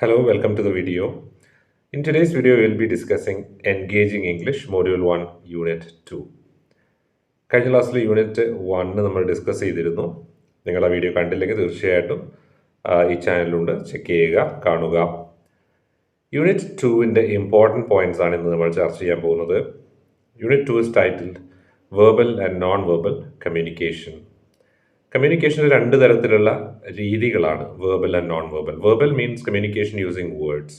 Hello, welcome to the video. In today's video, we will be discussing Engaging English Module 1, Unit 2. കഴിഞ്ഞ ക്ലാസ്സിൽ unit 1 നമ്മൾ discuss ചെയ്തിരുന്നു. നിങ്ങൾ ആ വീഡിയോ കണ്ടില്ലെങ്കിൽ തീർച്ചയായിട്ടും ഈ ചാനലിലുണ്ട്, ചെക്ക് ചെയ്യുക, കാണുക. യൂണിറ്റ് 2ൻ്റെ ഇമ്പോർട്ടൻറ്റ് പോയിന്റ്സ് ആണ് ഇന്ന് നമ്മൾ ചർച്ച ചെയ്യാൻ പോകുന്നത്. Unit 2 is titled Verbal and Non-Verbal Communication. കമ്മ്യൂണിക്കേഷന് രണ്ട് തരത്തിലുള്ള രീതികളാണ്, verbal and non verbal. Verbal means communication using words.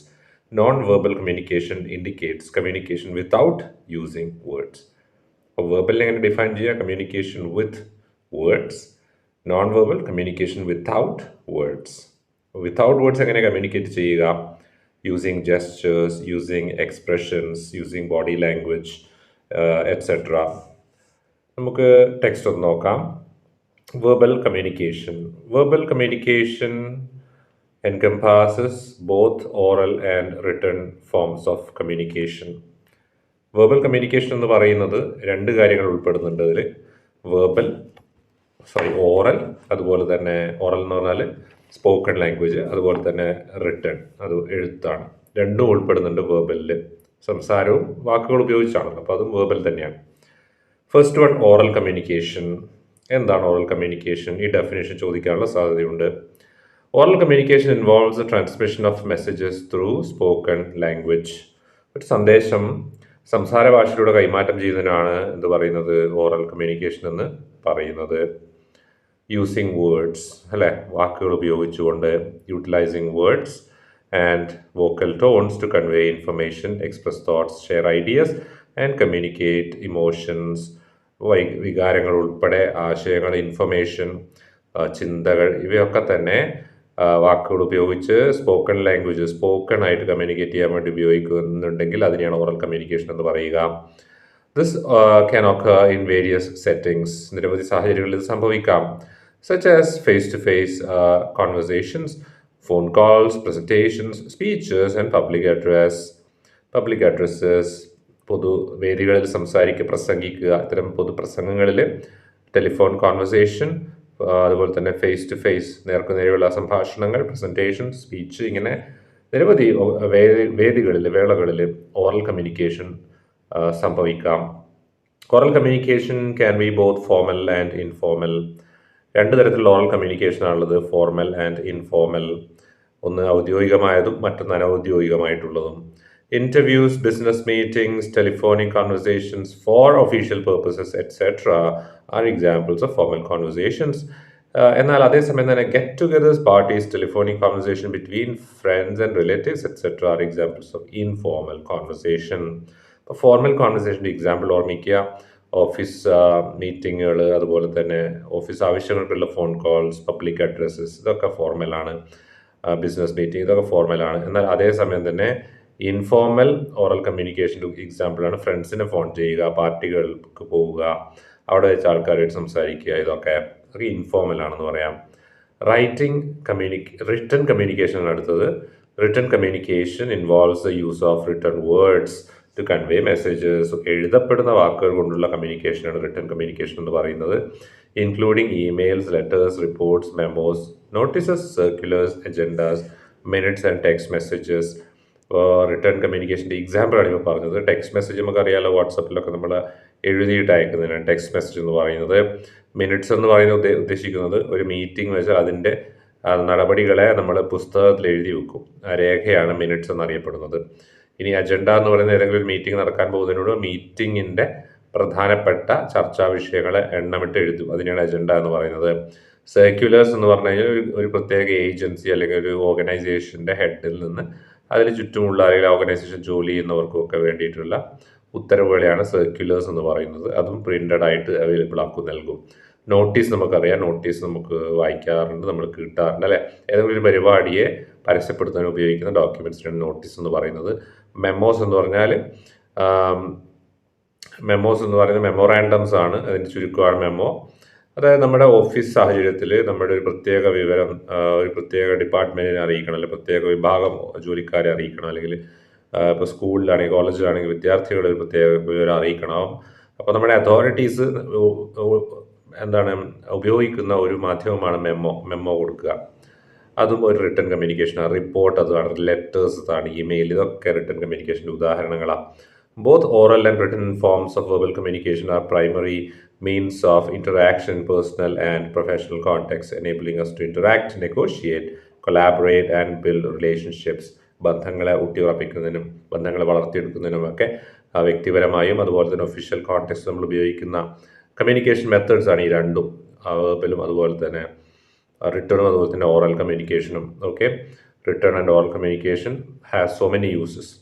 Non verbal communication indicates communication without using words. അപ്പോൾ വേർബലിനെ എങ്ങനെ ഡിഫൈൻ ചെയ്യുക? Communication with words. Non verbal communication without words. Without words എങ്ങനെ communicate ചെയ്യുക? Using gestures, using expressions, using body language et cetera. നമുക്ക് text ഒന്ന് നോക്കാം. Verbal communication. Verbal communication encompasses both oral and written forms of communication. Verbal communication എന്ന് പറയുന്നത് രണ്ട് കാര്യങ്ങൾ ഉൾപ്പെടുന്നുണ്ട് അതിൽ. ഓറൽ, അതുപോലെ തന്നെ ഓറൽ എന്ന് പറഞ്ഞാൽ സ്പോക്കൺ ലാംഗ്വേജ്, അതുപോലെ തന്നെ റിട്ടൺ, അത് എഴുത്താണ്. രണ്ടും ഉൾപ്പെടുന്നുണ്ട് വേർബലിൽ. സംസാരവും വാക്കുകൾ ഉപയോഗിച്ചാണല്ലോ, അപ്പോൾ അതും വേർബൽ തന്നെയാണ്. First one, oral communication. എന്താണ് ഓറൽ കമ്മ്യൂണിക്കേഷൻ? ഈ ഡെഫിനേഷൻ ചോദിക്കാനുള്ള സാധ്യതയുണ്ട്. Oral communication involves the transmission of messages through spoken language. ഒരു സന്ദേശം സംസാര ഭാഷയിലൂടെ കൈമാറ്റം ചെയ്യുന്നതിനാണ് എന്ത് പറയുന്നത്? ഓറൽ കമ്മ്യൂണിക്കേഷൻ എന്ന് പറയുന്നത്. യൂസിങ് വേർഡ്സ്, അല്ലേ, വാക്കുകൾ ഉപയോഗിച്ചുകൊണ്ട്. Utilizing words and vocal tones to convey information, express thoughts, share ideas and communicate emotions. വികാരങ്ങൾ ഉൾപ്പെടെ ആശയങ്ങൾ, ഇൻഫർമേഷൻ, ചിന്തകൾ, ഇവയൊക്കെ തന്നെ വാക്കുകൾ ഉപയോഗിച്ച് സ്പോക്കൺ ലാംഗ്വേജ്, സ്പോക്കൺ ആയിട്ട് കമ്മ്യൂണിക്കേറ്റ് ചെയ്യാൻ വേണ്ടി ഉപയോഗിക്കുന്നുണ്ടെങ്കിൽ അതിനെയാണ് ഓറൽ കമ്മ്യൂണിക്കേഷൻ എന്ന് പറയുക. This can occur in various settings. നിരവധി സാഹചര്യങ്ങളിൽ ഇത് സംഭവിക്കാം. such as face-to-face conversations, phone calls, presentations, speeches and public addresses. പൊതുവേദികളിൽ പ്രസംഗിക്കുക, ഇത്തരം പൊതുപ്രസംഗങ്ങളിൽ, ടെലിഫോൺ കോൺവെർസേഷൻ, അതുപോലെ തന്നെ ഫേസ് ടു ഫേസ്, നേർക്കുനേരെയുള്ള സംഭാഷണങ്ങൾ, പ്രസൻറ്റേഷൻ, സ്പീച്ച്, ഇങ്ങനെ നിരവധി വേദികളിൽ, വേളകളിൽ ഓറൽ കമ്മ്യൂണിക്കേഷൻ സംഭവിക്കാം. Oral communication can B both formal and informal. രണ്ട് തരത്തിലുള്ള ഓറൽ കമ്മ്യൂണിക്കേഷൻ ആണുള്ളത്, ഫോർമൽ ആൻഡ് ഇൻഫോർമൽ. ഒന്ന് ഔദ്യോഗികമായതും മറ്റൊന്ന് അനൗദ്യോഗികമായിട്ടുള്ളതും. Interviews, business meetings, telephonic conversations for official purposes, etc. are examples of formal conversations. എന്നാൽ അതേസമയം തന്നെ get togethers, parties, telephonic conversation between friends and relatives etcetera are examples of informal conversation. ഇപ്പോൾ formal കോൺവെർസേഷൻ്റെ example ഓർമ്മിക്കുക. Office മീറ്റിങ്ങുകൾ, അതുപോലെ തന്നെ office ആവശ്യങ്ങൾക്കുള്ള ഫോൺ കോൾസ്, പബ്ലിക് അഡ്രസ്സസ്, ഇതൊക്കെ ഫോർമലാണ്. ബിസിനസ് മീറ്റിംഗ്, ഇതൊക്കെ ഫോർമലാണ്. എന്നാൽ അതേസമയം തന്നെ ഇൻഫോർമൽ ഓറൽ കമ്മ്യൂണിക്കേഷൻ്റെ എക്സാമ്പിളാണ് ഫ്രണ്ട്സിനെ ഫോൺ ചെയ്യുക, പാർട്ടികൾക്ക് പോവുക, അവിടെ വെച്ച് ആൾക്കാരായിട്ട് സംസാരിക്കുക, ഇതൊക്കെ ഇൻഫോർമൽ ആണെന്ന് പറയാം. റിട്ടൺ കമ്മ്യൂണിക്കേഷൻ അടുത്തത്. Written communication involves the use of written words to convey messages. എഴുതപ്പെടുന്ന വാക്കുകൾ കൊണ്ടുള്ള കമ്മ്യൂണിക്കേഷനാണ് റിട്ടൺ കമ്മ്യൂണിക്കേഷൻ എന്ന് പറയുന്നത്. Including emails, letters, reports, memos, notices, circulars, agendas, minutes and text messages. Written കമ്മ്യൂണിക്കേഷൻ്റെ എക്സാമ്പിളാണ് ഇപ്പോൾ പറഞ്ഞത്. ടെക്സ്റ്റ് മെസ്സേജ് നമുക്കറിയാലോ, വാട്സപ്പിലൊക്കെ നമ്മൾ എഴുതിയിട്ട് അയക്കുന്നതിനാണ് ടെക്സ്റ്റ് മെസ്സേജ് എന്ന് പറയുന്നത്. മിനിറ്റ്സ് എന്ന് പറയുന്നത് ഉദ്ദേശിക്കുന്നത് ഒരു മീറ്റിംഗ് വെച്ചാൽ അതിൻ്റെ നടപടികളെ നമ്മൾ പുസ്തകത്തിൽ എഴുതി വെക്കും. ആ രേഖയാണ് മിനിറ്റ്സ് എന്നറിയപ്പെടുന്നത്. ഇനി അജണ്ട എന്ന് പറയുന്നത് ഏതെങ്കിലും ഒരു മീറ്റിംഗ് നടക്കാൻ പോകുന്നതിനോട് മീറ്റിങ്ങിൻ്റെ പ്രധാനപ്പെട്ട ചർച്ചാ വിഷയങ്ങളെ എണ്ണമിട്ട് എഴുതും, അതിനെയാണ് അജണ്ട എന്ന് പറയുന്നത്. സർക്യുലേഴ്സ് എന്ന് പറഞ്ഞു കഴിഞ്ഞാൽ ഒരു പ്രത്യേക ഏജൻസി അല്ലെങ്കിൽ ഒരു ഓർഗനൈസേഷൻ്റെ ഹെഡിൽ നിന്ന് അതിന് ചുറ്റുമുള്ള അല്ലെങ്കിൽ ഓർഗനൈസേഷൻ ജോലി ചെയ്യുന്നവർക്കും ഒക്കെ വേണ്ടിയിട്ടുള്ള ഉത്തരവുകളെയാണ് സർക്യുലേഴ്സ് എന്ന് പറയുന്നത്. അതും പ്രിൻ്റഡ് ആയിട്ട് അവൈലബിൾ ആക്കും, നൽകും. നോട്ടീസ് നമുക്കറിയാം, നോട്ടീസ് നമുക്ക് വായിക്കാറുണ്ട്, നമ്മൾ കിട്ടാറുണ്ട്, അല്ലേ. ഏതെങ്കിലും ഒരു പരിപാടിയെ പരസ്യപ്പെടുത്താൻ ഉപയോഗിക്കുന്ന ഡോക്യുമെൻറ്റ്സിനാണ് നോട്ടീസ് എന്ന് പറയുന്നത്. മെമ്മോസ് എന്ന് പറഞ്ഞാൽ മെമ്മോറാൻഡംസ് ആണ്, അതിൻ്റെ ചുരുക്കമാണ് മെമ്മോ. അതായത് നമ്മുടെ ഓഫീസ് സാഹചര്യത്തിൽ നമ്മുടെ ഒരു പ്രത്യേക വിവരം ഒരു പ്രത്യേക ഡിപ്പാർട്ട്മെൻറ്റിനെ അറിയിക്കണം, അല്ലെങ്കിൽ പ്രത്യേക വിഭാഗം ജോലിക്കാരെ അറിയിക്കണം, അല്ലെങ്കിൽ ഇപ്പോൾ സ്കൂളിലാണെങ്കിൽ കോളേജിലാണെങ്കിൽ വിദ്യാർത്ഥികളെ ഒരു പ്രത്യേക വിവരം അറിയിക്കണം. അപ്പോൾ നമ്മുടെ അതോറിറ്റീസ് ഉപയോഗിക്കുന്ന ഒരു മാധ്യമമാണ് മെമ്മോ കൊടുക്കുക. അതും ഒരു റിട്ടൺ കമ്മ്യൂണിക്കേഷനാണ്. റിപ്പോർട്ട് അതാണ്, ലെറ്റേഴ്സ് അതാണ്, ഇമെയിൽ, ഇതൊക്കെ റിട്ടൺ കമ്മ്യൂണിക്കേഷൻ്റെ ഉദാഹരണങ്ങളാണ്. Both oral and written forms of verbal communication R primary means of interaction in personal and professional contexts, enabling us to interact, negotiate, collaborate and build relationships. ബന്ധങ്ങളെ ഊട്ടിയുറപ്പിക്കുന്നതിനും ബന്ധങ്ങളെ വളർത്തിയെടുക്കുന്നതിനുമൊക്കെ വ്യക്തിപരമായും അതുപോലെ തന്നെ official context നമ്മൾ ഉപയോഗിക്കുന്ന communication methods ആണ് ഈ രണ്ടും, വെർബലും അതുപോലെ തന്നെ റിട്ടേണും അതുപോലെ തന്നെ ഓറൽ കമ്മ്യൂണിക്കേഷനും. Okay, written and oral communication has so many uses.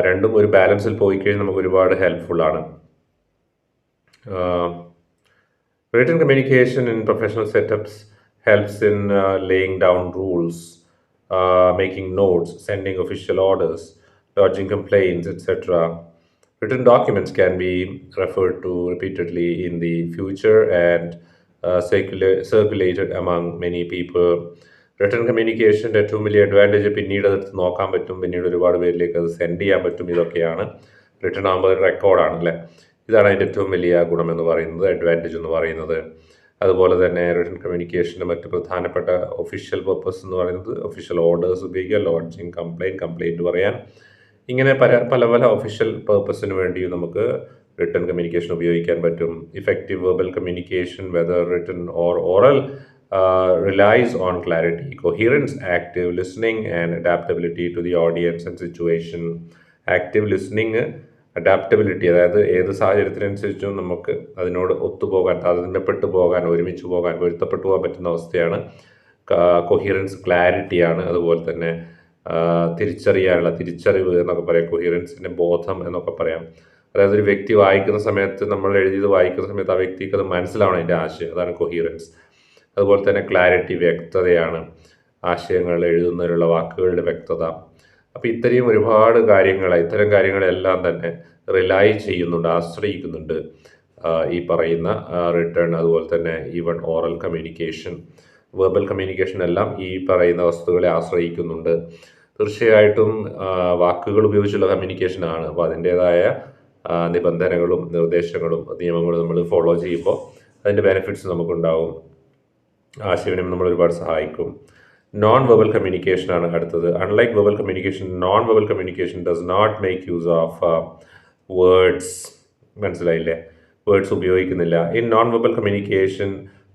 രണ്ടും ഒരു ബാലൻസിൽ പോയി കഴിഞ്ഞാൽ നമുക്ക് ഒരുപാട് ഹെൽപ്ഫുള്ളാണ്. Written communication in professional setups helps in laying down rules, making notes, sending official orders, lodging complaints, etc. Written documents can be referred to repeatedly in the future and circulated among many people. Written കമ്മ്യൂണിക്കേഷൻ്റെ ഏറ്റവും വലിയ advantage പിന്നീട് അത് നോക്കാൻ പറ്റും, പിന്നീട് ഒരുപാട് പേരിലേക്ക് അത് സെൻഡ് ചെയ്യാൻ പറ്റും. ഇതൊക്കെയാണ് റിട്ടേൺ ആകുമ്പോൾ ഒരു റെക്കോർഡാണല്ലേ. ഇതാണ് അതിൻ്റെ ഏറ്റവും വലിയ ഗുണം എന്ന് പറയുന്നത്, അഡ്വാൻറ്റേജ് എന്ന് പറയുന്നത്. അതുപോലെ തന്നെ റിട്ടേൺ കമ്മ്യൂണിക്കേഷൻ്റെ മറ്റ് പ്രധാനപ്പെട്ട ഒഫീഷ്യൽ പർപ്പസ് എന്ന് പറയുന്നത് ഒഫീഷ്യൽ ഓർഡേഴ്സ് ഉപയോഗിക്കുക, ലോഡ്ജിങ് കംപ്ലൈൻറ്റ് പറയാൻ, ഇങ്ങനെ പല ഒഫീഷ്യൽ പർപ്പസിന് വേണ്ടിയും നമുക്ക് റിട്ടേൺ കമ്മ്യൂണിക്കേഷൻ ഉപയോഗിക്കാൻ പറ്റും. Effective verbal communication whether written or oral relies on clarity, coherence, active listening and adaptability to the audience and situation. Active listening, adaptability, അതായത് ഏത് സാഹചര്യത്തിനനുസരിച്ചും നമുക്ക് അതിനോട് ഒത്തുപോകാൻ, താരതമ്യപ്പെട്ടു പോകാൻ, ഒരുമിച്ച് പോകാൻ, പൊരുത്തപ്പെട്ടു പോകാൻ പറ്റുന്ന അവസ്ഥയാണ്. കൊഹിയറൻസ് ക്ലാരിറ്റിയാണ്. അതുപോലെ തന്നെ തിരിച്ചറിവ് എന്നൊക്കെ പറയാം. കൊഹിയറൻസിൻ്റെ ബോധം എന്നൊക്കെ പറയാം. അതായത് ഒരു വ്യക്തി വായിക്കുന്ന സമയത്ത്, നമ്മൾ എഴുതിയത് വായിക്കുന്ന സമയത്ത് ആ വ്യക്തിക്ക് അത് മനസ്സിലാവണം അതിൻ്റെ ആശയം, അതാണ് കൊഹിയറൻസ്. അതുപോലെ തന്നെ ക്ലാരിറ്റി, വ്യക്തതയാണ്, ആശയങ്ങൾ എഴുതുന്നതിലുള്ള വാക്കുകളുടെ വ്യക്തത. അപ്പോൾ ഇത്തരം ഒരുപാട് ഇത്തരം കാര്യങ്ങളെല്ലാം തന്നെ റിലൈ ചെയ്യുന്നുണ്ട്, ആശ്രയിക്കുന്നുണ്ട് ഈ പറയുന്ന റിട്ടേൺ, അതുപോലെ തന്നെ even oral communication, verbal communication എല്ലാം ഈ പറയുന്ന വസ്തുക്കളെ ആശ്രയിക്കുന്നുണ്ട്. തീർച്ചയായിട്ടും വാക്കുകൾ ഉപയോഗിച്ചുള്ള കമ്മ്യൂണിക്കേഷനാണ്. അപ്പോൾ അതിൻ്റേതായ നിബന്ധനകളും നിർദ്ദേശങ്ങളും നിയമങ്ങളും നമ്മൾ ഫോളോ ചെയ്യുമ്പോൾ അതിൻ്റെ ബെനിഫിറ്റ്സ് നമുക്കുണ്ടാവും. ആശയവിനിമയം നമ്മൾ ഒരുപാട് സഹായിക്കും. നോൺ വെർബൽ കമ്മ്യൂണിക്കേഷൻ ആണ് അടുത്തത്. Unlike verbal communication, non verbal communication does not make use of words. മനസ്സിലായില്ലേ? വേർഡ്സ് ഉപയോഗിക്കുന്നില്ല. In non verbal communication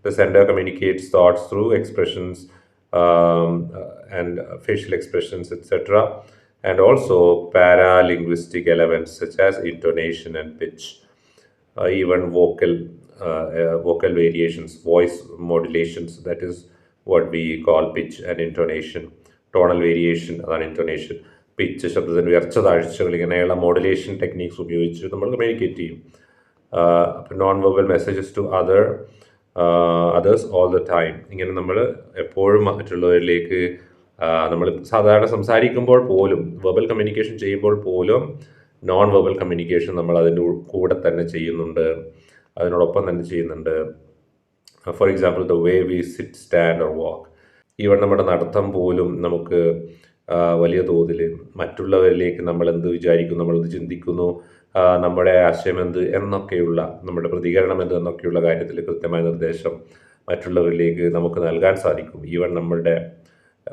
the sender communicates thoughts through expressions and facial expressions etcetera, and also paralinguistic elements such as intonation and pitch, even vocal variations, voice modulations, that is what we call pitch and intonation. Tonal variation, അതാണ് intonation. Pitch, ശബ്ദത്തിൻ്റെ ഉയർച്ച താഴ്ചകൾ, ഇങ്ങനെയുള്ള modulation techniques ഉപയോഗിച്ച് നമ്മൾ communicate ചെയ്യും. Non verbal messages to others all the time. ഇങ്ങനെ നമ്മൾ എപ്പോഴും മറ്റുള്ളവരിലേക്ക് നമ്മൾ സാധാരണ സംസാരിക്കുമ്പോൾ പോലും, വെർബൽ കമ്മ്യൂണിക്കേഷൻ ചെയ്യുമ്പോൾ പോലും നോൺ വെർബൽ കമ്മ്യൂണിക്കേഷൻ നമ്മൾ അതിൻ്റെ കൂടെ തന്നെ ചെയ്യുന്നുണ്ട്, അതിനോടൊപ്പം തന്നെ ചെയ്യുന്നുണ്ട്. For example, the way we sit, stand or walk. Even നമ്മുടെ നടത്തം പോലും നമുക്ക് വലിയ തോതിൽ മറ്റുള്ളവരിലേക്ക് നമ്മൾ എന്ത് വിചാരിക്കുന്നു, നമ്മളെന്ത് ചിന്തിക്കുന്നു, നമ്മുടെ ആശയം എന്ത് എന്നൊക്കെയുള്ള, നമ്മുടെ പ്രതികരണം എന്ത് എന്നൊക്കെയുള്ള കാര്യത്തിൽ കൃത്യമായ നിർദ്ദേശം മറ്റുള്ളവരിലേക്ക് നമുക്ക് നൽകാൻ സാധിക്കും. ഈവൻ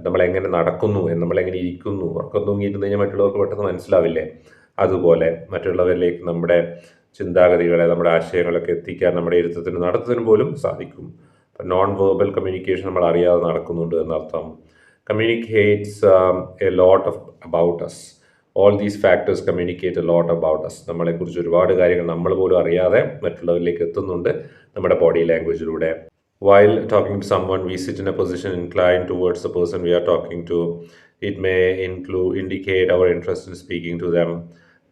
നമ്മളെങ്ങനെ നടക്കുന്നു, നമ്മളെങ്ങനെ ഇരിക്കുന്നു, ഉറക്കം തൂങ്ങിയിരുന്നു കഴിഞ്ഞാൽ മറ്റുള്ളവർക്ക് പെട്ടെന്ന് മനസ്സിലാവില്ലേ? അതുപോലെ മറ്റുള്ളവരിലേക്ക് നമ്മുടെ ചിന്താഗതികളെ, നമ്മുടെ ആശയങ്ങളൊക്കെ എത്തിക്കാൻ നമ്മുടെ ഇരുത്തത്തിനും നടത്തത്തിനും പോലും സാധിക്കും. അപ്പം നോൺ വെർബൽ കമ്മ്യൂണിക്കേഷൻ നമ്മൾ അറിയാതെ നടക്കുന്നുണ്ട് എന്നർത്ഥം. Communicates a lot about us. All these factors communicate a lot about us. നമ്മളെക്കുറിച്ച് ഒരുപാട് കാര്യങ്ങൾ നമ്മൾ പോലും അറിയാതെ മറ്റുള്ളവരിലേക്ക് എത്തുന്നുണ്ട് നമ്മുടെ ബോഡി ലാംഗ്വേജിലൂടെ. While talking to someone, we sit in a position inclined towards the person we are talking to. It may indicate our interest in speaking to them.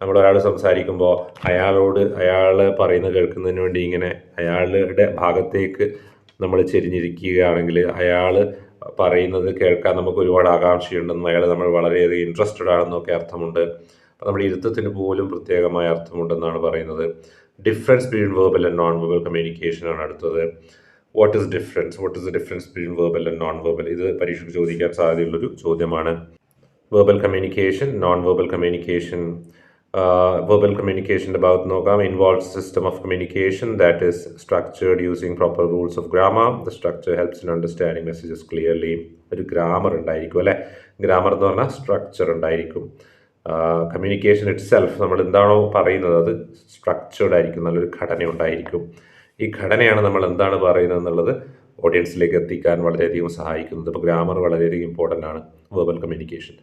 നമ്മളൊരാൾ സംസാരിക്കുമ്പോൾ അയാൾ പറയുന്നത് കേൾക്കുന്നതിന് വേണ്ടി ഇങ്ങനെ അയാളുടെ ഭാഗത്തേക്ക് നമ്മൾ ചെരിഞ്ഞിരിക്കുകയാണെങ്കിൽ അയാൾ പറയുന്നത് കേൾക്കാൻ നമുക്ക് ഒരുപാട് ആകാംക്ഷയുണ്ടെന്നും നമ്മൾ വളരെയധികം ഇൻട്രസ്റ്റഡ് ആണെന്നൊക്കെ അർത്ഥമുണ്ട്. അപ്പോൾ നമ്മുടെ ഇരുത്തത്തിന് പോലും പ്രത്യേകമായ അർത്ഥമുണ്ടെന്നാണ് പറയുന്നത്. Difference between verbal and non verbal communication ആണ് അടുത്തത്. What is the difference between verbal and non verbal? ഇത് പരീക്ഷയ്ക്ക് ചോദിക്കാൻ സാധ്യതയുള്ളൊരു ചോദ്യമാണ്. Verbal communication, non verbal communication. Verbal communication ഭാഗത്ത് നോക്കാം. Involves system of communication that is structured using proper rules of grammar. The structure helps in understanding messages clearly. ഒരു grammar ഉണ്ടായിരിക്കും അല്ലെ. Grammar എന്ന് പറഞ്ഞാൽ സ്ട്രക്ചർ ഉണ്ടായിരിക്കും. കമ്മ്യൂണിക്കേഷൻ ഇറ്റ് സെൽഫ് നമ്മൾ എന്താണോ പറയുന്നത് അത് സ്ട്രക്ചേർഡ് ആയിരിക്കും, നല്ലൊരു ഘടന ഉണ്ടായിരിക്കും. ഈ ഘടനയാണ് നമ്മൾ എന്താണ് പറയുന്നത് എന്നുള്ളത് ഓഡിയൻസിലേക്ക് എത്തിക്കാൻ വളരെയധികം സഹായിക്കുന്നത്. ഇപ്പോൾ ഗ്രാമർ വളരെയധികം ഇമ്പോർട്ടൻ്റ് ആണ് വെർബൽ കമ്മ്യൂണിക്കേഷൻ.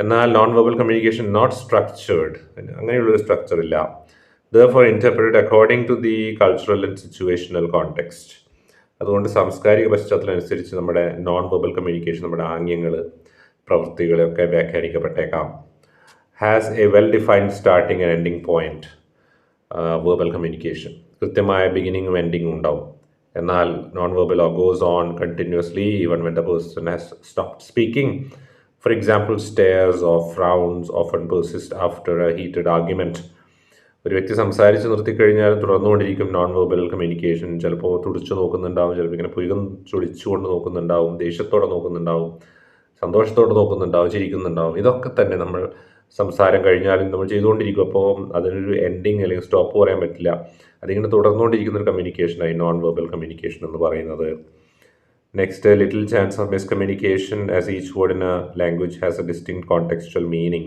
എന്നാൽ non verbal communication not structured, അങ്ങനെയുള്ളൊരു സ്ട്രക്ചർ ഇല്ല. therefore interpreted according to the cultural and situational context. അതുകൊണ്ട് സാംസ്കാരിക പശ്ചാത്തലം അനുസരിച്ച് നമ്മുടെ നോൺ വെർബൽ കമ്മ്യൂണിക്കേഷൻ, നമ്മുടെ ആംഗ്യങ്ങൾ, പ്രവൃത്തികളൊക്കെ വ്യാഖ്യാനിക്കപ്പെട്ടേക്കാം. Has a well defined starting and ending point. Verbal communication കൃത്യമായ ബിഗിനിങ്ങും എൻഡിങ്ങും ഉണ്ടാവും. എന്നാൽ non verbal goes on continuously even when the person has stopped speaking. For example, stares or frowns often persist after a heated argument. ഒരു വ്യക്തി സംസാരിച്ച് നിർത്തിക്കഴിഞ്ഞാലും തുടർന്നുകൊണ്ടിരിക്കും non verbal communication. ചിലപ്പോൾ തുടിച്ചു നോക്കുന്നുണ്ടാവും, ചിലപ്പോൾ ഇങ്ങനെ പുയകം ചൊളിച്ചുകൊണ്ട് നോക്കുന്നുണ്ടാവും, ദേഷ്യത്തോടെ നോക്കുന്നുണ്ടാവും, സന്തോഷത്തോടെ നോക്കുന്നുണ്ടാവും, ചിരിക്കുന്നുണ്ടാവും. ഇതൊക്കെ തന്നെ നമ്മൾ സംസാരം കഴിഞ്ഞാലും നമ്മൾ ചെയ്തുകൊണ്ടിരിക്കും. അപ്പോൾ അതിനൊരു എൻഡിങ് അല്ലെങ്കിൽ സ്റ്റോപ്പ് പറയാൻ പറ്റില്ല. അതിങ്ങനെ തുടർന്നുകൊണ്ടിരിക്കുന്ന ഒരു കമ്മ്യൂണിക്കേഷനായി നോൺ വെർബൽ കമ്മ്യൂണിക്കേഷൻ എന്ന് പറയുന്നത്. Next, a little chance of miscommunication as each word in a language has a distinct contextual meaning.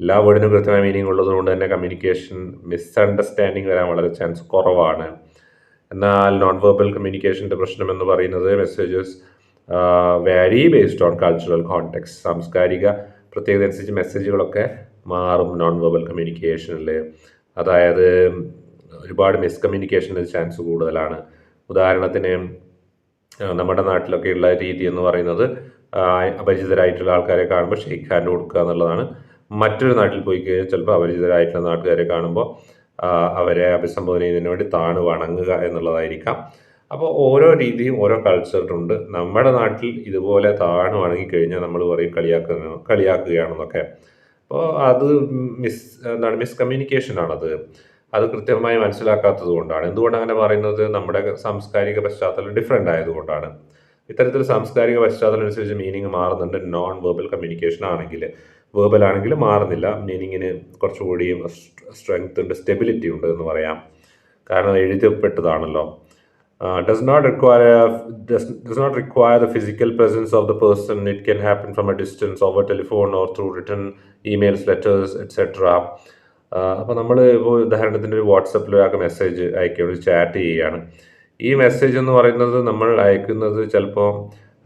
എല്ലാ വേർഡിനും കൃത്യമായ മീനിങ് ഉള്ളതുകൊണ്ട് തന്നെ കമ്മ്യൂണിക്കേഷൻ മിസ്അണ്ടർസ്റ്റാൻഡിങ് വരാൻ വളരെ ചാൻസ് കുറവാണ്. എന്നാൽ നോൺ വെർബൽ കമ്മ്യൂണിക്കേഷൻ്റെ പ്രശ്നം എന്ന് പറയുന്നത് മെസ്സേജസ് വാരി ബേസ്ഡ് ഓൺ കൾച്ചറൽ കോണ്ടെക്സ്റ്റ്. സാംസ്കാരിക പ്രത്യേകത അനുസരിച്ച് മെസ്സേജുകളൊക്കെ മാറും നോൺ വെർബൽ കമ്മ്യൂണിക്കേഷനിൽ. അതായത് ഒരുപാട് മിസ്കമ്മ്യൂണിക്കേഷൻ്റെ ചാൻസ് കൂടുതലാണ്. ഉദാഹരണത്തിന് നമ്മുടെ നാട്ടിലൊക്കെയുള്ള രീതി എന്ന് പറയുന്നത് അപരിചിതരായിട്ടുള്ള ആൾക്കാരെ കാണുമ്പോൾ ഷെയ്ക്ക് ഹാൻഡ് കൊടുക്കുക എന്നുള്ളതാണ്. മറ്റൊരു നാട്ടിൽ പോയി കഴിഞ്ഞാൽ ചിലപ്പോൾ അപരിചിതരായിട്ടുള്ള നാട്ടുകാരെ കാണുമ്പോൾ അവരെ അഭിസംബോധന ചെയ്യുന്നതിന് വേണ്ടി താണ് വണങ്ങുക എന്നുള്ളതായിരിക്കാം. അപ്പോൾ ഓരോ രീതിയും ഓരോ കൾച്ചറിലുണ്ട്. നമ്മുടെ നാട്ടിൽ ഇതുപോലെ താണ് വണങ്ങിക്കഴിഞ്ഞാൽ നമ്മൾ പറയും കളിയാക്കുകയാണെന്നൊക്കെ. അപ്പോൾ അത് മിസ്കമ്മ്യൂണിക്കേഷനാണത്. അത് കൃത്യമായി മനസ്സിലാക്കാത്തത് കൊണ്ടാണ്. എന്തുകൊണ്ട് അങ്ങനെ പറയുന്നത്? നമ്മുടെ സാംസ്കാരിക പശ്ചാത്തലം ഡിഫറെൻ്റ് ആയതുകൊണ്ടാണ്. ഇത്തരത്തിൽ സാംസ്കാരിക പശ്ചാത്തലം അനുസരിച്ച് മീനിങ് മാറുന്നുണ്ട്. നോൺ വെർബൽ കമ്മ്യൂണിക്കേഷൻ ആണെങ്കിൽ, വെർബൽ ആണെങ്കിൽ മാറുന്നില്ല. മീനിങ്ങിന് കുറച്ചുകൂടി സ്ട്രെങ്ത് ഉണ്ട്, സ്റ്റെബിലിറ്റി ഉണ്ട് എന്ന് പറയാം. കാരണം എഴുതപ്പെട്ടതാണല്ലോ. does not require the physical presence of the person. It can happen from a distance, over telephone or through written emails, letters, etc. അപ്പോൾ നമ്മൾ ഇപ്പോൾ ഉദാഹരണത്തിന് ഒരു വാട്സപ്പിൽ ഒരാൾക്ക് മെസ്സേജ് അയക്കുകയാണ്, ഒരു ചാറ്റ് ചെയ്യുകയാണ്. ഈ മെസ്സേജ് എന്ന് പറയുന്നത് നമ്മൾ അയക്കുന്നത് ചിലപ്പോൾ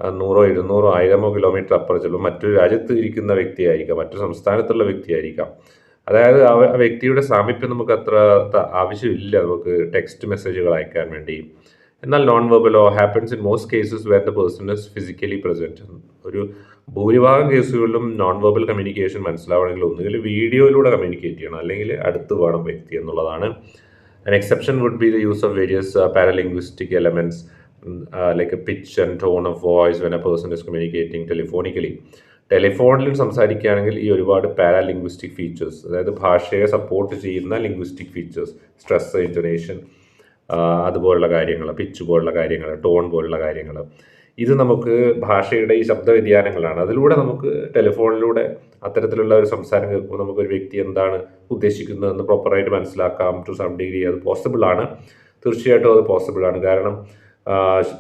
100, 200, 1000 കിലോമീറ്റർ അപ്പുറം, ചിലപ്പോൾ മറ്റൊരു രാജ്യത്ത് ഇരിക്കുന്ന വ്യക്തിയായിരിക്കാം, മറ്റൊരു സംസ്ഥാനത്തുള്ള വ്യക്തിയായിരിക്കാം. അതായത് ആ വ്യക്തിയുടെ സാമീപ്യം നമുക്ക് അത്ര ആവശ്യമില്ല നമുക്ക് ടെക്സ്റ്റ് മെസ്സേജുകൾ അയക്കാൻ വേണ്ടി. എന്നാൽ നോൺ വെർബലോ happens in most cases when the person is physically present. ഒരു ഭൂരിഭാഗം കേസുകളിലും നോൺ വെർബൽ കമ്മ്യൂണിക്കേഷൻ മനസ്സിലാവണമെങ്കിൽ ഒന്നുകിൽ വീഡിയോയിലൂടെ കമ്മ്യൂണിക്കേറ്റ് ചെയ്യണം, അല്ലെങ്കിൽ അടുത്ത് വേണം വ്യക്തി എന്നുള്ളതാണ്. An exception would be the use of various paralinguistic elements like a pitch and tone of voice when a person is communicating telephonically. ടെലിഫോണിൽ സംസാരിക്കുകയാണെങ്കിൽ ഈ ഒരുപാട് പാരാലിംഗ്വിസ്റ്റിക് ഫീച്ചേഴ്സ്, അതായത് ഭാഷയെ സപ്പോർട്ട് ചെയ്യുന്ന ലിംഗ്വിസ്റ്റിക് ഫീച്ചേഴ്സ്, സ്ട്രെസ്, ഇൻറ്റൊനേഷൻ, അതുപോലുള്ള കാര്യങ്ങൾ, പിച്ച് പോലുള്ള കാര്യങ്ങൾ, ടോൺ പോലുള്ള കാര്യങ്ങൾ, ഇത് നമുക്ക് ഭാഷയുടെ ഈ ശബ്ദ വ്യതിയാനങ്ങളാണ്. അതിലൂടെ നമുക്ക് ടെലിഫോണിലൂടെ അത്തരത്തിലുള്ള ഒരു സംസാരം കേൾക്കുമ്പോൾ നമുക്കൊരു വ്യക്തി എന്താണ് ഉദ്ദേശിക്കുന്നതെന്ന് പ്രോപ്പറായിട്ട് മനസ്സിലാക്കാം. ടു സം ഡിഗ്രി അത് പോസിബിളാണ്, തീർച്ചയായിട്ടും അത് പോസിബിളാണ്. കാരണം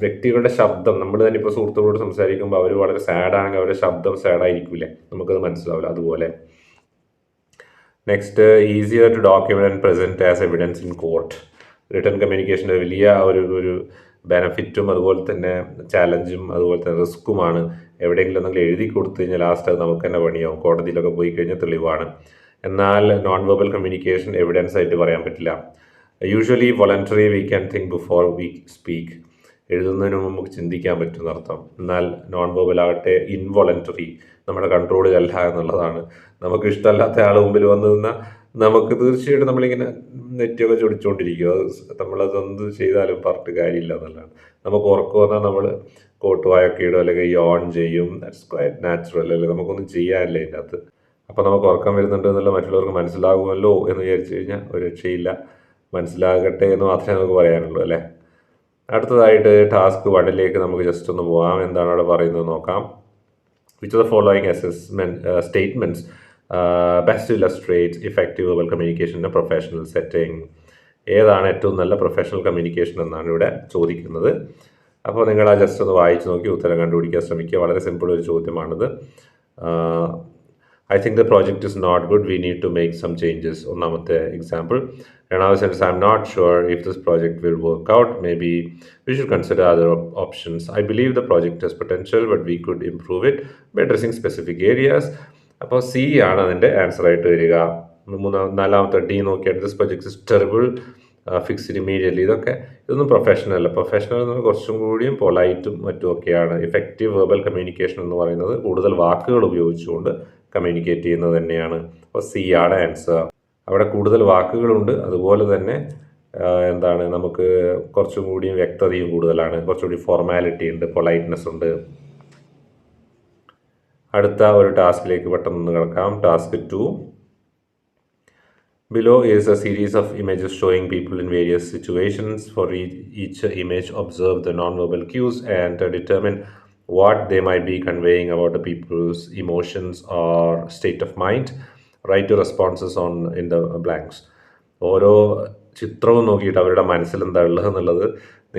വ്യക്തികളുടെ ശബ്ദം, നമ്മൾ തന്നെ ഇപ്പോൾ സുഹൃത്തുക്കളോട് സംസാരിക്കുമ്പോൾ അവർ വളരെ സാഡാണെങ്കിൽ അവരുടെ ശബ്ദം സാഡായിരിക്കില്ലേ, നമുക്കത് മനസ്സിലാവില്ല. അതുപോലെ next, easier to document and present as evidence in court. Written കമ്മ്യൂണിക്കേഷൻ്റെ വലിയ ഒരു ബെനഫിറ്റും അതുപോലെ തന്നെ ചാലഞ്ചും അതുപോലെ തന്നെ റിസ്ക്കുമാണ്. എവിടെയെങ്കിലും എന്തെങ്കിലും എഴുതി കൊടുത്തു കഴിഞ്ഞാൽ ലാസ്റ്റ് അത് നമുക്ക് തന്നെ പണിയാവും, കോടതിയിലൊക്കെ പോയി കഴിഞ്ഞാൽ തെളിവാണ്. എന്നാൽ നോൺ വെർബൽ കമ്മ്യൂണിക്കേഷൻ എവിഡൻസ് ആയിട്ട് പറയാൻ പറ്റില്ല. Usually voluntary, we can think before we speak. എഴുതുന്നതിന് മുമ്പ് നമുക്ക് ചിന്തിക്കാൻ പറ്റും എന്നർത്ഥം. എന്നാൽ നോൺ വെർബൽ ആകട്ടെ ഇൻവോളണ്ടറി, നമ്മുടെ കൺട്രോളിലല്ല എന്നുള്ളതാണ്. നമുക്ക് ഇഷ്ടമല്ലാത്ത ആൾ മുമ്പിൽ വന്നു നിന്നാൽ നമുക്ക് തീർച്ചയായിട്ടും നമ്മളിങ്ങനെ നെറ്റൊക്കെ ചൊടിച്ചുകൊണ്ടിരിക്കും. നമ്മളതൊന്ത് ചെയ്താലും പറഞ്ഞിട്ട് കാര്യമില്ല എന്നുള്ളതാണ്. നമുക്ക് ഉറക്കം വന്നാൽ നമ്മൾ കോട്ടുവായൊക്കെ ഇടും, അല്ലെങ്കിൽ ഈ ഓൺ ചെയ്യും. ദാറ്റ്സ് ക്വൈറ്റ് നാച്ചുറൽ അല്ലേ, നമുക്കൊന്നും ചെയ്യാനില്ല ഇതിൻ്റെ അകത്ത്. അപ്പോൾ നമുക്ക് ഉറക്കം വരുന്നുണ്ട് എന്നുള്ള മറ്റുള്ളവർക്ക് മനസ്സിലാകുമല്ലോ എന്ന് വിചാരിച്ചു കഴിഞ്ഞാൽ ഒരു രക്ഷയില്ല. മനസ്സിലാകട്ടെ എന്ന് മാത്രമേ നമുക്ക് പറയാനുള്ളൂ അല്ലേ. അടുത്തതായിട്ട് ടാസ്ക് 1 നമുക്ക് ജസ്റ്റ് ഒന്ന് പോകാം. എന്താണ് അവിടെ പറയുന്നത് നോക്കാം. Which of the following statements best illustrates effective verbal communication in a professional setting. ഏതാണ് ഏറ്റവും നല്ല പ്രൊഫഷണൽ കമ്മ്യൂണിക്കേഷൻ എന്നാണ് ഇവിടെ ചോദിക്കുന്നത്. അപ്പോൾ നിങ്ങൾ ആ ജസ്റ്റ് ഒന്ന് വായിച്ച് നോക്കി ഉത്തരം കണ്ടുപിടിക്കാൻ ശ്രമിക്കുക. വളരെ സിമ്പിൾ ഒരു ചോദ്യമാണിത്. I think the project is not good, we need to make some changes. ഒന്നാമത്തെ എക്സാമ്പിൾ. രണ്ടാമത്തെ sentence, I am not sure if this project will work out, maybe we should consider other options. I believe the project has potential but we could improve it by addressing specific areas. അപ്പോൾ C ആണ് അതിൻ്റെ answer ആയിട്ട് വരിക. നാലാമത്തെ D നോക്കിയാൽ this project is terrible, fix immediately. ഇതൊന്നും professional അല്ല. Professional എന്ന് പറഞ്ഞാൽ കുറച്ചും കൂടിയും പൊളൈറ്റും മറ്റുമൊക്കെയാണ്. ഇഫക്റ്റീവ് വെർബൽ കമ്മ്യൂണിക്കേഷൻ എന്ന് പറയുന്നത് കൂടുതൽ വാക്കുകൾ ഉപയോഗിച്ചുകൊണ്ട് കമ്മ്യൂണിക്കേറ്റ് ചെയ്യുന്നത് തന്നെയാണ്. അപ്പോൾ സി ആണ് ആൻസർ. അവിടെ കൂടുതൽ വാക്കുകളുണ്ട്, അതുപോലെ തന്നെ നമുക്ക് കുറച്ചും കൂടിയും വ്യക്തതയും കൂടുതലാണ്, കുറച്ചുകൂടി ഫോർമാലിറ്റി ഉണ്ട്, പൊളൈറ്റ്നെസ് ഉണ്ട്. അടുത്ത ഒരു ടാസ്കിലേക്ക് പെട്ടെന്ന് കിടക്കാം. Task 2. Below is a series of images showing people in various situations. For each image, observe the non-verbal cues and determine what they might be conveying about the people's emotions or state of mind. Write your responses in the blanks. ഓരോ ചിത്രവും നോക്കിയിട്ട് അവരുടെ മനസ്സിൽ എന്താ ഉള്ളത് എന്നുള്ളത്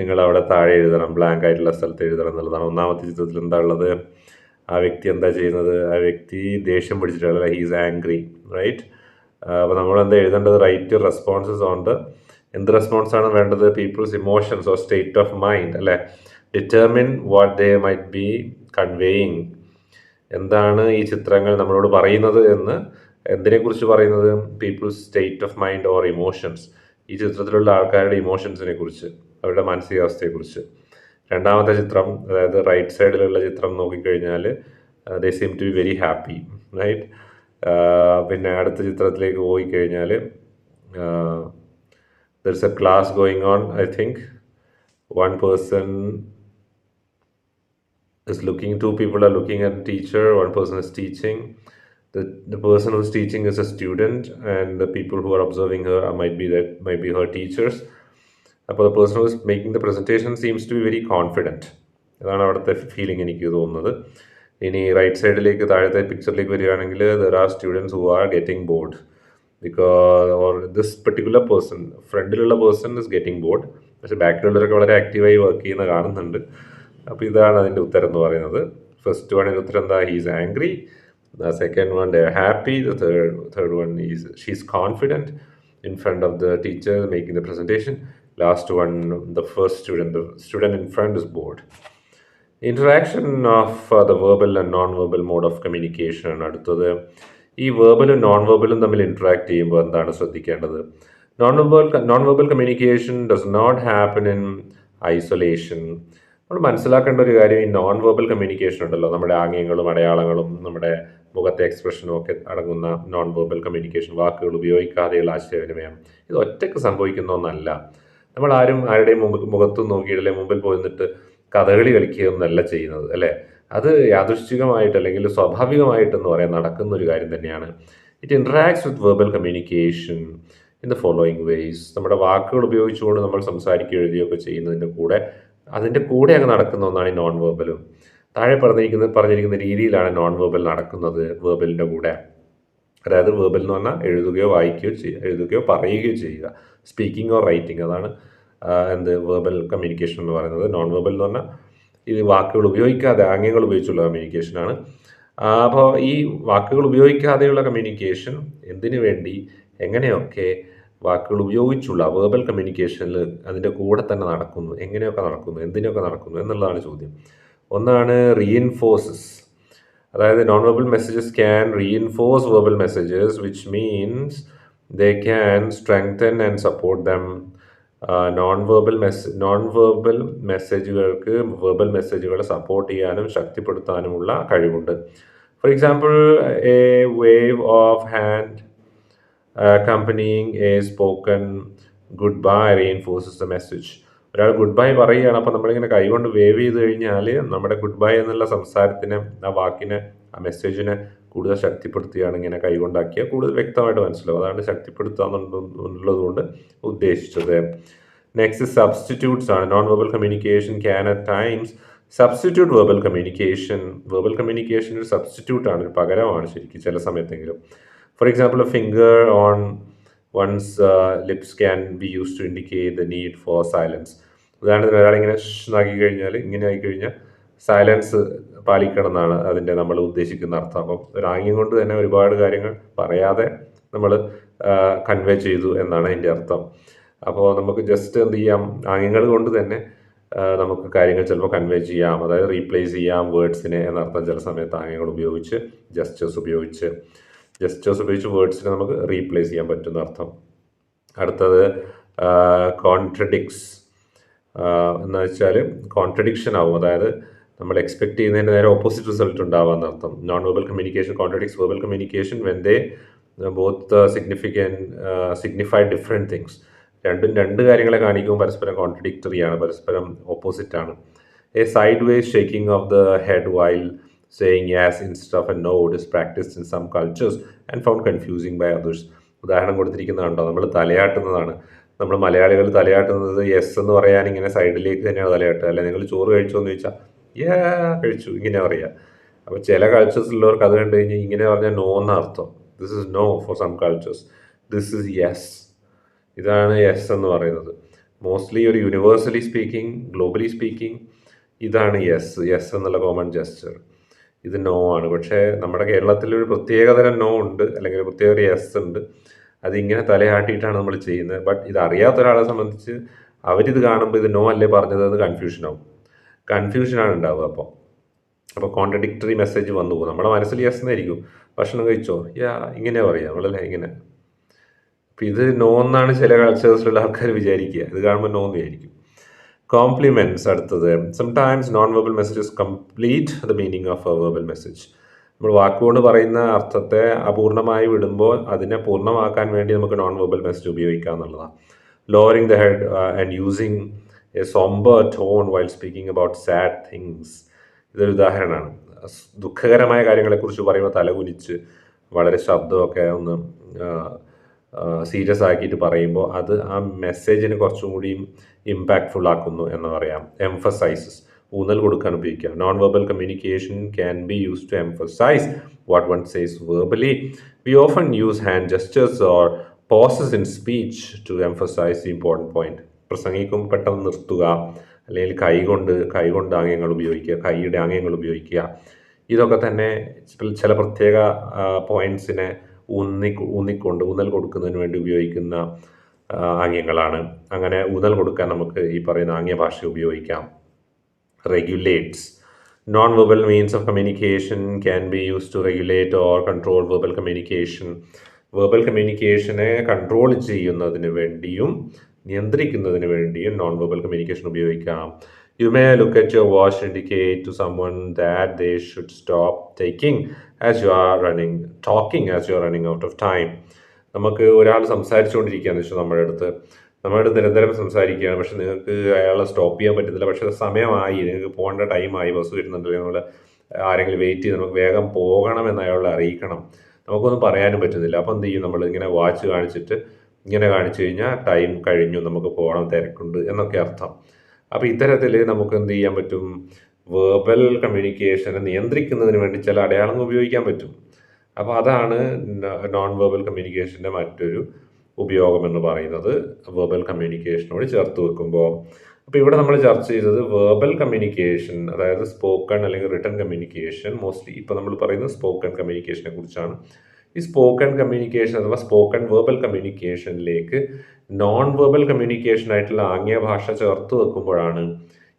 നിങ്ങൾ അവിടെ താഴെ എഴുതണം, ബ്ലാങ്ക് ആയിട്ടുള്ള സ്ഥലത്ത് എഴുതണം എന്നുള്ളതാണ്. ഒന്നാമത്തെ ചിത്രത്തിൽ എന്താ ഉള്ളത്, ആ വ്യക്തി എന്താ ചെയ്യുന്നത്, ആ വ്യക്തി ദേഷ്യം പിടിച്ചിട്ടുള്ള, ഹീസ് ആംഗ്രി, റൈറ്റ്. അപ്പോൾ നമ്മൾ എന്താ എഴുതേണ്ടത്, റൈറ്റ് റെസ്പോൺസസ് ഓൺ എന്ത് റെസ്പോൺസാണ് വേണ്ടത്, people's emotions or state of mind അല്ലേ. Determine what they might be conveying, എന്താണ് ഈ ചിത്രങ്ങൾ നമ്മളോട് പറയുന്നത് എന്ന്. എന്തിനെക്കുറിച്ച് പറയുന്നത്, people's state of mind or emotions, ഈ ചിത്രത്തിലുള്ള ആൾക്കാരുടെ ഇമോഷൻസിനെ കുറിച്ച്, അവരുടെ മാനസികാവസ്ഥയെക്കുറിച്ച്. രണ്ടാമത്തെ ചിത്രം, അതായത് റൈറ്റ് സൈഡിലുള്ള ചിത്രം നോക്കിക്കഴിഞ്ഞാൽ they seem to be very happy, right. പിന്നെ അടുത്ത ചിത്രത്തിലേക്ക് പോയി കഴിഞ്ഞാൽ there is a class going on. I think one person is looking, two people are looking at the teacher, one person is teaching. The person who is teaching is a student, and the people who are observing her might be her teachers. അപ്പോൾ the person who is making the presentation seems to be very confident. അതാണ് അവിടുത്തെ feeling എനിക്ക് തോന്നുന്നത്. ഇനി right സൈഡിലേക്ക് താഴത്തെ പിക്ചറിലേക്ക് വരികയാണെങ്കിൽ there are students who are getting bored because or this particular person, ഫ്രണ്ടിലുള്ള പേഴ്സൺ is getting bored, പക്ഷേ ബാക്കിലുള്ളവരൊക്കെ വളരെ ആക്റ്റീവായി വർക്ക് ചെയ്യുന്ന കാണുന്നുണ്ട്. അപ്പോൾ ഇതാണ് അതിൻ്റെ ഉത്തരം എന്ന് പറയുന്നത്. ഫസ്റ്റ് വണ്ണിൻ്റെ ഉത്തരം എന്താ, he's angry. The second one, they are happy. The third one is she's confident in front of the teacher making the presentation. Last one, the first student, the student in front is bored. Interaction of the verbal and non-verbal mode of communication. അടുത്തത്, ഈ വേർബലും non വെർബലും തമ്മിൽ interact ചെയ്യുമ്പോൾ എന്താണ് ശ്രദ്ധിക്കേണ്ടത്. non-verbal communication does not happen in isolation. നമ്മൾ മനസ്സിലാക്കേണ്ട ഒരു കാര്യം, ഈ നോൺ വെർബൽ കമ്മ്യൂണിക്കേഷൻ ഉണ്ടല്ലോ, നമ്മുടെ ആംഗ്യങ്ങളും അടയാളങ്ങളും നമ്മുടെ മുഖത്തെ എക്സ്പ്രഷനും ഒക്കെ അടങ്ങുന്ന നോൺ വെർബൽ കമ്മ്യൂണിക്കേഷൻ, വാക്കുകൾ ഉപയോഗിക്കാതെയുള്ള ആശയവിനിമയം, ഇത് ഒറ്റയ്ക്ക് സംഭവിക്കുന്ന ഒന്നല്ല. നമ്മൾ ആരുടെയും മുഖത്തും നോക്കിയിട്ടല്ലേ മുമ്പിൽ പോയി നിന്നിട്ട് കഥകളി കളിക്കുകയൊന്നല്ല ചെയ്യുന്നത് അല്ലേ. അത് യാദൃശ്ചികമായിട്ട് അല്ലെങ്കിൽ സ്വാഭാവികമായിട്ടെന്ന് പറയാൻ നടക്കുന്ന ഒരു കാര്യം തന്നെയാണ്. It interacts with verbal communication in the following ways. നമ്മുടെ വാക്കുകൾ ഉപയോഗിച്ചുകൊണ്ട് നമ്മൾ സംസാരിക്കുകയോ എഴുതുകയൊക്കെ ചെയ്യുന്നതിൻ്റെ കൂടെ അതിൻ്റെ കൂടെ അങ്ങ് നടക്കുന്ന ഒന്നാണ് ഈ നോൺ വെർബലും. താഴെ പറഞ്ഞിരിക്കുന്ന രീതിയിലാണ് നോൺ വെർബൽ നടക്കുന്നത് വെർബലിൻ്റെ കൂടെ. അതായത് വെർബൽ എന്ന് പറഞ്ഞാൽ എഴുതുകയോ പറയുകയോ ചെയ്യുക, സ്പീക്കിംഗ് ഓർ റൈറ്റിംഗ്. അതാണ് വെർബൽ കമ്മ്യൂണിക്കേഷൻ എന്ന് പറയുന്നത്. നോൺ വെർബൽ എന്ന് പറഞ്ഞാൽ ഇത് വാക്കുകൾ ഉപയോഗിക്കാതെ ആംഗ്യങ്ങൾ ഉപയോഗിച്ചുള്ള കമ്മ്യൂണിക്കേഷനാണ്. അപ്പോൾ ഈ വാക്കുകൾ ഉപയോഗിക്കാതെയുള്ള കമ്മ്യൂണിക്കേഷൻ എന്തിനു വേണ്ടി, എങ്ങനെയൊക്കെ വാക്കുകൾ ഉപയോഗിച്ചുള്ള വേർബൽ കമ്മ്യൂണിക്കേഷനിൽ അതിൻ്റെ കൂടെ തന്നെ നടക്കുന്നു, എങ്ങനെയൊക്കെ നടക്കുന്നു, എന്തിനൊക്കെ നടക്കുന്നു എന്നുള്ളതാണ് ചോദ്യം. ഒന്നാണ് റീഇൻഫോഴ്സസ്, അതായത് non verbal messages can reinforce verbal messages, which means they can strengthen and support them. Non verbal മെസ്സേജുകൾക്ക് വെർബൽ മെസ്സേജുകളെ സപ്പോർട്ട് ചെയ്യാനും ശക്തിപ്പെടുത്താനുമുള്ള കഴിവുണ്ട്. For example, a wave of hand accompanying a spoken goodbye reinforces the message. ഒരാൾ goodbye പറയുകയാണ്, അപ്പോൾ നമ്മളിങ്ങനെ കൈകൊണ്ട് വേവ് ചെയ്ത് കഴിഞ്ഞാൽ നമ്മുടെ ഗുഡ് ബൈ എന്നുള്ള സംസാരത്തിനെ, ആ വാക്കിനെ, ആ മെസ്സേജിനെ കൂടുതൽ ശക്തിപ്പെടുത്തുകയാണ്. ഇങ്ങനെ കൈകൊണ്ടാക്കിയാൽ കൂടുതൽ വ്യക്തമായിട്ട് മനസ്സിലാവും. അതാണ് ശക്തിപ്പെടുത്തുക എന്നുള്ളതുകൊണ്ട് ഉദ്ദേശിച്ചത്. നെക്സ്റ്റ് സബ്സ്റ്റിറ്റ്യൂട്ട്സ് ആണ്. Non verbal communication can at times substitute verbal communication ഒരു സബ്സ്റ്റിറ്റ്യൂട്ടാണ്, ഒരു പകരമാണ് ശരിക്കും ചില സമയത്തെങ്കിലും. For example, a finger on one's lips can be use to indicate the need for silence. ഉദാഹരണത്തിന് ഒരാളിങ്ങനെ ആക്കി കഴിഞ്ഞാൽ, ഇങ്ങനെ ആയിക്കഴിഞ്ഞാൽ സൈലൻസ് പാലിക്കണം എന്നാണ് അതിൻ്റെ നമ്മൾ ഉദ്ദേശിക്കുന്ന അർത്ഥം. അപ്പം ഒരു ആംഗ്യം കൊണ്ട് തന്നെ ഒരുപാട് കാര്യങ്ങൾ പറയാതെ നമ്മൾ കൺവേ ചെയ്തു എന്നാണ് അതിൻ്റെ അർത്ഥം. അപ്പോൾ നമുക്ക് ജസ്റ്റ് എന്ത് ചെയ്യാം, ആംഗ്യങ്ങൾ കൊണ്ട് തന്നെ നമുക്ക് കാര്യങ്ങൾ ചിലപ്പോൾ കൺവേ ചെയ്യാം, അതായത് റീപ്ലേസ് ചെയ്യാം വേർഡ്സിനെ എന്നർത്ഥം. ചില സമയത്ത് ആംഗ്യങ്ങൾ ഉപയോഗിച്ച് ജസ്റ്റേഴ്സ് ഉപയോഗിച്ച് വേർഡ്സിനെ നമുക്ക് റീപ്ലേസ് ചെയ്യാൻ പറ്റുന്ന അർത്ഥം. അടുത്തത് കോൺട്രഡിക്സ് എന്ന് വെച്ചാൽ കോൺട്രഡിക്ഷൻ ആവും, അതായത് നമ്മൾ എക്സ്പെക്ട് ചെയ്യുന്നതിൻ്റെ നേരെ ഓപ്പോസിറ്റ് റിസൾട്ട് ഉണ്ടാവുക എന്നർത്ഥം. Non verbal communication contradicts verbal communication when they both signify different things. രണ്ട് കാര്യങ്ങളെ കാണിക്കുമ്പോൾ പരസ്പരം കോൺട്രഡിക്ടറി ആണ്, പരസ്പരം ഓപ്പോസിറ്റ് ആണ്. A side vase shaking of the head while saying yes instead of a nod is practiced in some cultures and found confusing by others. ഉദാഹരണം കൊടുത്തിരിക്കുന്നത് കണ്ടോ, നമ്മൾ തലയാട്ടുന്നതാണ്. നമ്മൾ മലയാളികൾ തലയാട്ടുന്നത് യെസ് എന്ന് പറയാൻ ഇങ്ങനെ സൈഡിലേക്ക് തന്നെയാണ് തലയാട്ടുക. അല്ലെ നിങ്ങൾ ചോറ് കഴിച്ചോ എന്ന് ചോദിച്ചാൽ കഴിച്ചു ഇങ്ങനെ പറയുക. അപ്പോൾ ചില കൾച്ചേഴ്സിലുള്ളവർക്ക് അത് കണ്ടു കഴിഞ്ഞാൽ ഇങ്ങനെ പറഞ്ഞാൽ നോ എന്ന അർത്ഥം. This is no for some cultures, this is yes, ഇതാണ് യെസ് എന്ന് പറയുന്നത്. മോസ്റ്റ്ലി ഒരു യൂണിവേഴ്സലി സ്പീക്കിംഗ്, ഗ്ലോബലി സ്പീക്കിംഗ്, ഇതാണ് യെസ് എന്നുള്ള കോമൺ ജെസ്റ്റർ. ഇത് നോ ആണ്. പക്ഷേ നമ്മുടെ കേരളത്തിലൊരു പ്രത്യേകതരം നോ ഉണ്ട്, അല്ലെങ്കിൽ ഒരു പ്രത്യേക ഒരു യെസ് ഉണ്ട്. അതിങ്ങനെ തലയാട്ടിയിട്ടാണ് നമ്മൾ ചെയ്യുന്നത്. ബട്ട് ഇത് അറിയാത്ത ഒരാളെ സംബന്ധിച്ച് അവരിത് കാണുമ്പോൾ ഇത് നോ അല്ലേ പറഞ്ഞത് എന്ന് കൺഫ്യൂഷനാണ് ഉണ്ടാവുക. അപ്പോൾ കോൺട്രഡിക്ടറി മെസ്സേജ് വന്നു പോകും. നമ്മുടെ മനസ്സിൽ യെസ് എന്നായിരിക്കും, ഭക്ഷണം കഴിച്ചോ ഇങ്ങനെ പറയാം നമ്മളല്ലേ ഇങ്ങനെ. അപ്പം ഇത് നോ എന്നാണ് ചില കൾച്ചേഴ്സിലുള്ള ആൾക്കാർ വിചാരിക്കുക, ഇത് കാണുമ്പോൾ നോ എന്ന് വിചാരിക്കും. കോംപ്ലിമെൻറ്റ്സ് അടുത്തത്. Sometimes non verbal messages complete the meaning of A verbal message. നമ്മൾ വാക്കുകൊണ്ട് പറയുന്ന അർത്ഥത്തെ അപൂർണമായി വിടുമ്പോൾ അതിനെ പൂർണ്ണമാക്കാൻ വേണ്ടി നമുക്ക് നോൺ വെർബൽ മെസ്സേജ് ഉപയോഗിക്കാം എന്നുള്ളതാണ്. Lowering the head and using a somber tone while speaking about sad things. ഇതൊരു ഉദാഹരണമാണ്. ദുഃഖകരമായ കാര്യങ്ങളെക്കുറിച്ച് പറയുമ്പോൾ തലകുനിച്ച് വളരെ ശബ്ദമൊക്കെ ഒന്ന് സീരിയസ് ആക്കിയിട്ട് പറയുമ്പോൾ അത് ആ മെസ്സേജിന് കുറച്ചും കൂടിയും ഇമ്പാക്റ്റ്ഫുൾ ആക്കുന്നു എന്ന് പറയാം. എംഫസൈസസ്, ഊന്നൽ കൊടുക്കാൻ ഉപയോഗിക്കാം. Non verbal communication can be use to emphasise what one says verbally. We often use hand gestures or pauses in speech to emphasise the important point. പ്രസംഗിക്കുമ്പോൾ പെട്ടെന്ന് നിർത്തുക, അല്ലെങ്കിൽ കൈകൊണ്ട് ആംഗ്യങ്ങൾ ഉപയോഗിക്കുക, കൈയുടെ ആംഗ്യങ്ങൾ ഉപയോഗിക്കുക. ഇതൊക്കെ തന്നെ ചില പ്രത്യേക പോയിന്റ്സിനെ ഊന്നൽ കൊടുക്കുന്നതിന് വേണ്ടി ഉപയോഗിക്കുന്ന ആംഗ്യങ്ങളാണ്. അങ്ങനെ ഊന്നൽ കൊടുക്കാൻ നമുക്ക് ഈ പറയുന്ന ആംഗ്യ ഭാഷ ഉപയോഗിക്കാം. Regulates. Non verbal means of communication can be use to regulate or control verbal communication. Verbal കമ്മ്യൂണിക്കേഷനെ കൺട്രോൾ ചെയ്യുന്നതിന് വേണ്ടിയും നിയന്ത്രിക്കുന്നതിന് വേണ്ടിയും നോൺ വെർബൽ കമ്മ്യൂണിക്കേഷൻ ഉപയോഗിക്കാം. You may look at your watch and indicate to someone that they should stop talking as you are running out of time. നമുക്ക് ഒരാൾ സംസാരിച്ചുകൊണ്ടിരിക്കുകയെന്ന് വെച്ചാൽ നമ്മുടെ അടുത്ത് നിരന്തരം സംസാരിക്കുകയാണ്, പക്ഷെ നിങ്ങൾക്ക് അയാളെ സ്റ്റോപ്പ് ചെയ്യാൻ പറ്റുന്നില്ല. പക്ഷേ സമയമായി, നിങ്ങൾക്ക് പോകേണ്ട ടൈമായി, ബസ് വരുന്നുണ്ടല്ലോ, നമ്മൾ ആരെങ്കിലും വെയിറ്റ് ചെയ്ത് നമുക്ക് വേഗം പോകണമെന്ന് അയാളെ അറിയിക്കണം. നമുക്കൊന്നും പറയാനും പറ്റുന്നില്ല. അപ്പോൾ എന്ത് ചെയ്യും, നമ്മൾ ഇങ്ങനെ വാച്ച് കാണിച്ചിട്ട് ഇങ്ങനെ കാണിച്ചു കഴിഞ്ഞാൽ ടൈം കഴിഞ്ഞു, നമുക്ക് പോകണം, തിരക്കുണ്ട് എന്നൊക്കെ അർത്ഥം. അപ്പോൾ ഇത്തരത്തിൽ നമുക്ക് എന്ത് ചെയ്യാൻ പറ്റും, വെർബൽ കമ്മ്യൂണിക്കേഷനെ നിയന്ത്രിക്കുന്നതിന് വേണ്ടി ചില അടയാളങ്ങൾ ഉപയോഗിക്കാൻ പറ്റും. അപ്പോൾ അതാണ് നോൺ വെർബൽ കമ്മ്യൂണിക്കേഷൻ്റെ മറ്റൊരു ഉപയോഗം എന്ന് പറയുന്നത്, വെർബൽ കമ്മ്യൂണിക്കേഷനോട് ചേർത്ത് വെക്കുമ്പോൾ. അപ്പോൾ ഇവിടെ നമ്മൾ ചർച്ച ചെയ്തത് വെർബൽ കമ്മ്യൂണിക്കേഷൻ, അതായത് സ്പോക്കൺ അല്ലെങ്കിൽ റിട്ടൺ കമ്മ്യൂണിക്കേഷൻ. മോസ്റ്റ്ലി ഇപ്പോൾ നമ്മൾ പറയുന്നത് സ്പോക്കൺ കമ്മ്യൂണിക്കേഷനെ കുറിച്ചാണ്. ഈ സ്പോക്കൺ കമ്മ്യൂണിക്കേഷൻ അഥവാ സ്പോക്കൺ വെർബൽ കമ്മ്യൂണിക്കേഷനിലേക്ക് നോൺ വെർബൽ കമ്മ്യൂണിക്കേഷൻ ആയിട്ടുള്ള ആംഗ്യ ഭാഷ ചേർത്ത് വെക്കുമ്പോഴാണ്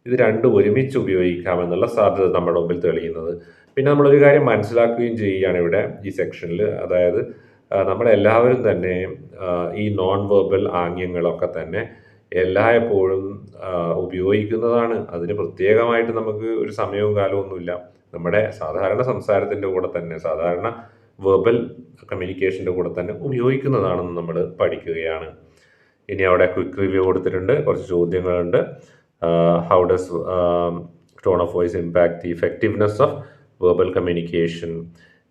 ഇത് രണ്ടും ഒരുമിച്ച് ഉപയോഗിക്കാമെന്നുള്ള സാധ്യത നമ്മുടെ മുമ്പിൽ തെളിയുന്നത്. പിന്നെ നമ്മളൊരു കാര്യം മനസ്സിലാക്കുകയും ചെയ്യുകയാണ് ഇവിടെ ഈ സെക്ഷനിൽ, അതായത് നമ്മളെല്ലാവരും തന്നെ ഈ നോൺ വെർബൽ ആംഗ്യങ്ങളൊക്കെ തന്നെ എല്ലായ്പ്പോഴും ഉപയോഗിക്കുന്നതാണ്. അതിന് പ്രത്യേകമായിട്ട് നമുക്ക് ഒരു സമയവും കാലവും ഒന്നുമില്ല. നമ്മുടെ സാധാരണ സംസാരത്തിൻ്റെ കൂടെ തന്നെ, സാധാരണ വെർബൽ കമ്മ്യൂണിക്കേഷൻ്റെ കൂടെ തന്നെ ഉപയോഗിക്കുന്നതാണെന്ന് നമ്മൾ പഠിക്കുകയാണ്. ഇനി അവിടെ ക്വിക്ക് റിവ്യൂ കൊടുത്തിട്ടുണ്ട്, കുറച്ച് ചോദ്യങ്ങളുണ്ട്. How does tone of voice impact the effectiveness of verbal communication?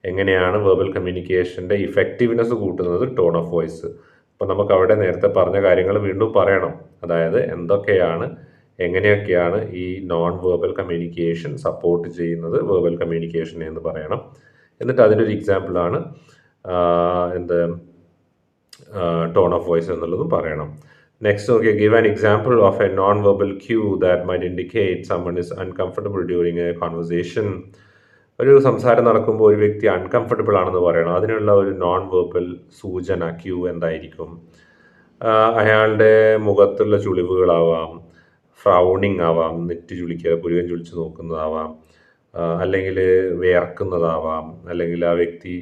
എങ്ങനെയാണ് വെർബൽ കമ്മ്യൂണിക്കേഷൻ്റെ ഇഫക്റ്റീവ്നെസ് കൂട്ടുന്നത് ടോൺ ഓഫ് വോയിസ്? അപ്പോൾ നമുക്ക് അവിടെ നേരത്തെ പറഞ്ഞ കാര്യങ്ങൾ വീണ്ടും പറയണം. അതായത് എന്തൊക്കെയാണ് എങ്ങനെയൊക്കെയാണ് ഈ നോൺ വെർബൽ കമ്മ്യൂണിക്കേഷൻ സപ്പോർട്ട് ചെയ്യുന്നത് വെർബൽ കമ്മ്യൂണിക്കേഷനെ എന്ന് പറയണം. എന്നിട്ട് അതിൻ്റെ ഒരു എക്സാമ്പിളാണ് എന്ത് ടോൺ ഓഫ് വോയിസ് എന്നുള്ളതും പറയണം. നെക്സ്റ്റ് നോക്കിയാൽ give an example of a non verbal cue that might indicate someone is uncomfortable during a conversation. ഒരു സംസാരം നടക്കുമ്പോൾ ഒരു വ്യക്തി അൺകംഫർട്ടബിൾ ആണെന്ന് പറയണം. അതിനുള്ള ഒരു നോൺ വെർബൽ സൂചന ക്യൂ എന്തായിരിക്കും? അയാളുടെ മുഖത്തുള്ള ചുളിവുകളാവാം, ഫ്രൗണിങ് ആവാം, നെറ്റി ചുളിക്കുക, പുരുകൻ ചുളിച്ച് നോക്കുന്നതാവാം, അല്ലെങ്കിൽ വിയർക്കുന്നതാവാം, അല്ലെങ്കിൽ ആ വ്യക്തി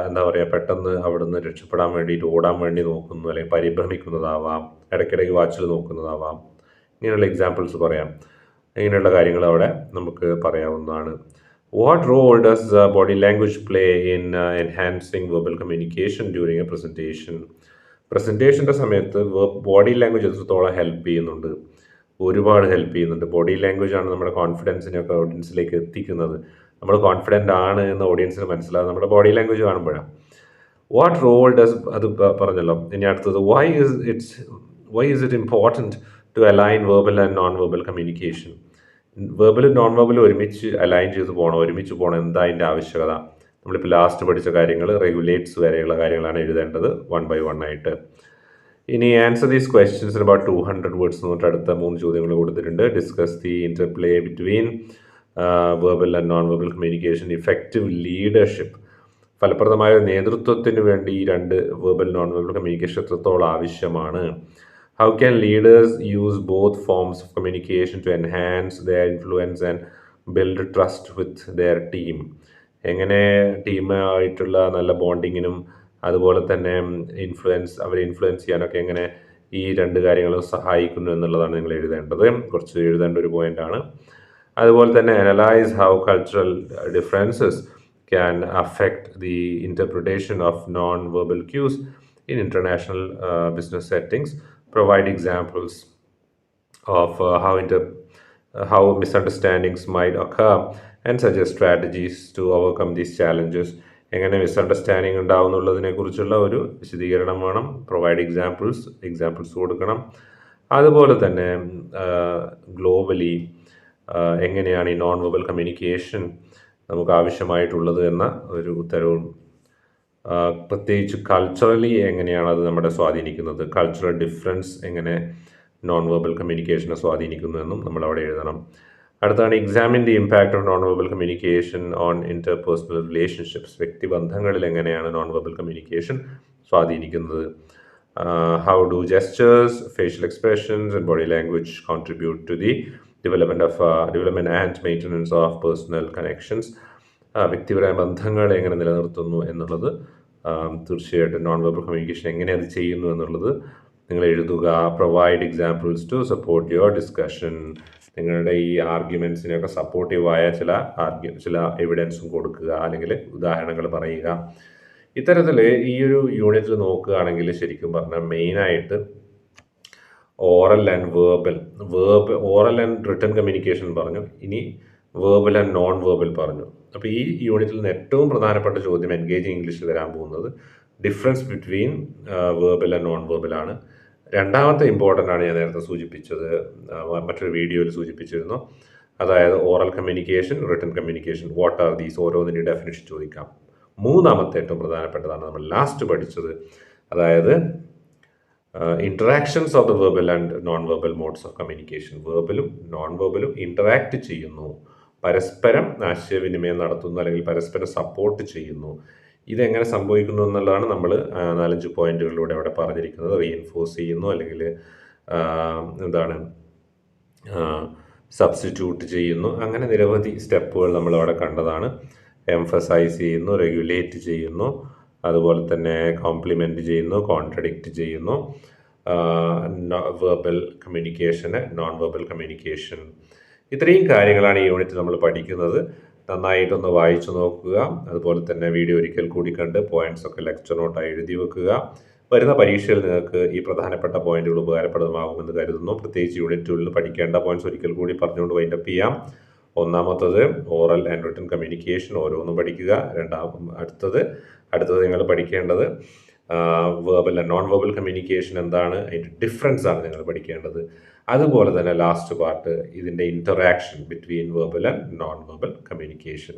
എന്താ പറയുക, പെട്ടെന്ന് അവിടുന്ന് രക്ഷപ്പെടാൻ വേണ്ടിയിട്ട് ഓടാൻ വേണ്ടി നോക്കുന്നു, അല്ലെങ്കിൽ പരിഭ്രമിക്കുന്നതാവാം, ഇടയ്ക്കിടയ്ക്ക് വാച്ചിൽ നോക്കുന്നതാവാം. ഇങ്ങനെയുള്ള എക്സാമ്പിൾസ് പറയാം. ഇങ്ങനെയുള്ള കാര്യങ്ങൾ അവിടെ നമുക്ക് പറയാവുന്നതാണ്. What role does body language play in enhancing verbal communication during a presentation? പ്രസൻറ്റേഷൻ്റെ സമയത്ത് ബോഡി ലാംഗ്വേജ് എത്രത്തോളം ഹെൽപ്പ് ചെയ്യുന്നുണ്ട്? ഒരുപാട് ഹെൽപ്പ് ചെയ്യുന്നുണ്ട്. ബോഡി ലാംഗ്വേജ് ആണ് നമ്മുടെ കോൺഫിഡൻസിനെയൊക്കെ ഓഡിയൻസിലേക്ക് എത്തിക്കുന്നത്. നമ്മൾ കോൺഫിഡൻ്റ് ആണ് എന്ന് ഓഡിയൻസിന് മനസ്സിലാകും നമ്മുടെ ബോഡി ലാംഗ്വേജ് കാണുമ്പോഴാണ്. വാട്ട് റോൾ ഡസ്, അത് പറഞ്ഞല്ലോ. ഇനി അടുത്തത്, why is it important to align verbal and non verbal communication? വെർബലും നോൺ വെർബലും ഒരുമിച്ച് അലൈൻ ചെയ്ത് പോകണം, ഒരുമിച്ച് പോകണം. എന്താ അതിൻ്റെ ആവശ്യകത? നമ്മളിപ്പോൾ ലാസ്റ്റ് പഠിച്ച കാര്യങ്ങൾ, റെഗുലേറ്റ്സ് വരെയുള്ള കാര്യങ്ങളാണ് എഴുതേണ്ടത് 1 by 1 ആയിട്ട്. ഇനി answer these questions in about 200 words എന്നിട്ട് അടുത്ത 3 ചോദ്യങ്ങൾ കൊടുത്തിട്ടുണ്ട്. Discuss the interplay between verbal and non verbal communication, effective leadership. ഫലപ്രദമായ നേതൃത്വത്തിന് വേണ്ടി ഈ 2 വെർബൽ നോൺ വെർബൽ കമ്മ്യൂണിക്കേഷൻ എത്രത്തോളം ആവശ്യമാണ്? How can leaders use both forms of communication to enhance their influence and build trust with their team? എങ്ങനെ ടീമായിട്ടുള്ള നല്ല ബോണ്ടിങ്ങിനും അതുപോലെ തന്നെ അവരെ ഇൻഫ്ലുവൻസ് ചെയ്യാനൊക്കെ എങ്ങനെ ഈ 2 കാര്യങ്ങളും സഹായിക്കുന്നു എന്നുള്ളതാണ് നിങ്ങൾ എഴുതേണ്ടത്. കുറച്ച് എഴുതേണ്ട ഒരു പോയിൻ്റാണ്. അതുപോലെ തന്നെ analyse how cultural differences can affect the interpretation of non verbal quiz in international business settings. Provide examples of how misunderstandings might occur and suggest strategies to overcome these challenges. എങ്ങനെ മിസ്അണ്ടർസ്റ്റാൻഡിങ് ഉണ്ടാവുന്നുള്ളതിനെ കുറിച്ചുള്ള ഒരു വിശദീകരണം വേണം. Provide examples കൊടുക്കണം. അതുപോലെ തന്നെ globally എങ്ങനെയാണ് ഈ നോൺ വെർബൽ കമ്മ്യൂണിക്കേഷൻ നമുക്ക് ആവശ്യമായിട്ടുള്ളത് എന്ന ഒരു ഉത്തരവും, പ്രത്യേകിച്ച് കൾച്ചറലി എങ്ങനെയാണ് അത് നമ്മുടെ സ്വാധീനിക്കുന്നത്, കൾച്ചറൽ ഡിഫറൻസ് എങ്ങനെ നോൺ വെർബൽ കമ്മ്യൂണിക്കേഷനെ സ്വാധീനിക്കുന്നു എന്നും നമ്മൾ അവിടെ എഴുതണം. അടുത്താണ് examine the impact of non verbal communication on interpersonal relationships. വ്യക്തിബന്ധങ്ങളിൽ എങ്ങനെയാണ് നോൺ വെർബൽ കമ്മ്യൂണിക്കേഷൻ സ്വാധീനിക്കുന്നത്? How do gestures, facial expressions and body language contribute to the development and maintenance of personal connections? വ്യക്തിപരമായ ബന്ധങ്ങൾ എങ്ങനെ നിലനിർത്തുന്നു എന്നുള്ളത് തീർച്ചയായിട്ടും നോൺ വെർബൽ കമ്മ്യൂണിക്കേഷൻ എങ്ങനെ അത് ചെയ്യുന്നു എന്നുള്ളത് നിങ്ങൾ എഴുതുക. Provide examples to support your discussion. നിങ്ങളുടെ ഈ ആർഗ്യുമെൻസിനെയൊക്കെ സപ്പോർട്ടീവായ ചില എവിഡൻസും കൊടുക്കുക, അല്ലെങ്കിൽ ഉദാഹരണങ്ങൾ പറയുക. ഇത്തരത്തിൽ ഈ ഒരു യൂണിറ്റിൽ നോക്കുകയാണെങ്കിൽ ശരിക്കും പറഞ്ഞാൽ മെയിനായിട്ട് ഓറൽ ആൻഡ് റിട്ടൺ കമ്മ്യൂണിക്കേഷൻ പറഞ്ഞു, ഇനി വെർബൽ ആൻഡ് നോൺ വെർബൽ പറഞ്ഞു. അപ്പോൾ ഈ യൂണിറ്റിൽ നിന്ന് ഏറ്റവും പ്രധാനപ്പെട്ട ചോദ്യം എൻഗേജിങ് ഇംഗ്ലീഷിൽ വരാൻ പോകുന്നത് difference between verbal and non verbal ആണ്. രണ്ടാമത്തെ ഇമ്പോർട്ടൻ്റ് ആണ് ഞാൻ നേരത്തെ സൂചിപ്പിച്ചത്, മറ്റൊരു വീഡിയോയിൽ സൂചിപ്പിച്ചിരുന്നു. അതായത് oral communication, written communication, what are these, ഓരോന്നിൻ്റെ ഡെഫിനിഷൻ ചോദിക്കാം. മൂന്നാമത്തെ ഏറ്റവും പ്രധാനപ്പെട്ടതാണ് നമ്മൾ ലാസ്റ്റ് പഠിച്ചത്, അതായത് interactions of the verbal and non verbal modes of communication. വെർബലും നോൺ വെർബലും ഇൻറ്ററാക്ട് ചെയ്യുന്നു, പരസ്പരം ആശയവിനിമയം നടത്തുന്നു, അല്ലെങ്കിൽ പരസ്പരം സപ്പോർട്ട് ചെയ്യുന്നു. ഇതെങ്ങനെ സംഭവിക്കുന്നു എന്നുള്ളതാണ് നമ്മൾ 4-5 പോയിന്റുകളിലൂടെ അവിടെ പറഞ്ഞിരിക്കുന്നത്. റീഎൻഫോഴ്സ് ചെയ്യുന്നു, അല്ലെങ്കിൽ സബ്സ്റ്റിറ്റ്യൂട്ട് ചെയ്യുന്നു, അങ്ങനെ നിരവധി സ്റ്റെപ്പുകൾ നമ്മളവിടെ കണ്ടതാണ്. എംഫസൈസ് ചെയ്യുന്നു, റെഗുലേറ്റ് ചെയ്യുന്നു, അതുപോലെ തന്നെ കോംപ്ലിമെൻറ്റ് ചെയ്യുന്നു, കോൺട്രഡിക്റ്റ് ചെയ്യുന്നു. വെർബൽ കമ്മ്യൂണിക്കേഷന്, നോൺ വെർബൽ കമ്മ്യൂണിക്കേഷൻ, ഇത്രയും കാര്യങ്ങളാണ് ഈ യൂണിറ്റ് നമ്മൾ പഠിക്കുന്നത്. നന്നായിട്ടൊന്ന് വായിച്ചു നോക്കുക. അതുപോലെ തന്നെ വീഡിയോ ഒരിക്കൽ കൂടി കണ്ട് പോയിന്റ്സ് ഒക്കെ ലെക്ചർ നോട്ടായി എഴുതി വെക്കുക. വരുന്ന പരീക്ഷയിൽ നിങ്ങൾക്ക് ഈ പ്രധാനപ്പെട്ട പോയിന്റുകൾ ഉപകാരപ്രദമാകുമെന്ന് കരുതുന്നു. പ്രത്യേകിച്ച് യൂണിറ്റ് 2 പഠിക്കേണ്ട പോയിന്റ്സ് ഒരിക്കൽ കൂടി പറഞ്ഞുകൊണ്ട് വൈൻഡപ്പ് ചെയ്യാം. ഒന്നാമത്തത് ഓറൽ ആൻഡ് റിട്ടൺ കമ്മ്യൂണിക്കേഷൻ, ഓരോന്നും പഠിക്കുക. അടുത്തത് നിങ്ങൾ പഠിക്കേണ്ടത് verbal and non verbal communication എന്താണ്, അതിൻ്റെ ഡിഫറൻസ് ആണ് നിങ്ങൾ പഠിക്കേണ്ടത്. അതുപോലെ തന്നെ ലാസ്റ്റ് പാർട്ട് ഇതിൻ്റെ interaction between verbal and non verbal communication.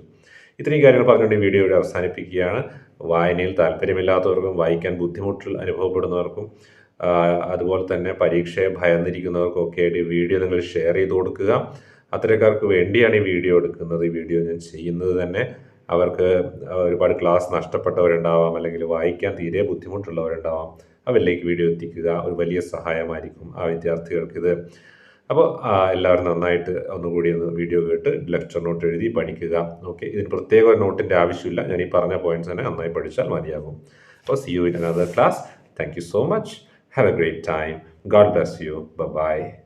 ഇത്രയും കാര്യങ്ങൾ പറഞ്ഞുകൊണ്ട് ഈ വീഡിയോ ഇവിടെ അവസാനിപ്പിക്കുകയാണ്. വായനയിൽ താല്പര്യമില്ലാത്തവർക്കും വായിക്കാൻ ബുദ്ധിമുട്ട് അനുഭവപ്പെടുന്നവർക്കും അതുപോലെ തന്നെ പരീക്ഷയെ ഭയന്നിരിക്കുന്നവർക്കും ഒക്കെ ആയിട്ട് ഈ വീഡിയോ നിങ്ങൾ ഷെയർ ചെയ്ത് കൊടുക്കുക. അത്തരക്കാർക്ക് വേണ്ടിയാണ് ഈ വീഡിയോ എടുക്കുന്നത്. ഈ വീഡിയോ ഞാൻ ചെയ്യുന്നത് തന്നെ അവർക്ക് ഒരുപാട് ക്ലാസ് നഷ്ടപ്പെട്ടവരുണ്ടാവാം, അല്ലെങ്കിൽ വായിക്കാൻ തീരെ ബുദ്ധിമുട്ടുള്ളവരുണ്ടാവാം. അവരിലേക്ക് വീഡിയോ എത്തിക്കുക ഒരു വലിയ സഹായമായിരിക്കും ആ വിദ്യാർത്ഥികൾക്ക് ഇത്. അപ്പോൾ എല്ലാവരും നന്നായിട്ട് ഒന്നുകൂടി ഒന്ന് വീഡിയോ കേട്ട് ലെക്ചർ നോട്ട് എഴുതി പഠിക്കുക. ഓക്കെ, ഇതിന് പ്രത്യേക നോട്ടിൻ്റെ ആവശ്യമില്ല. ഞാൻ ഈ പറഞ്ഞ പോയിന്റ്സ് തന്നെ നന്നായി പഠിച്ചാൽ മതിയാകും. അപ്പോൾ see you in another class. Thank you so much. Have a great time. God bless you. Bye-bye.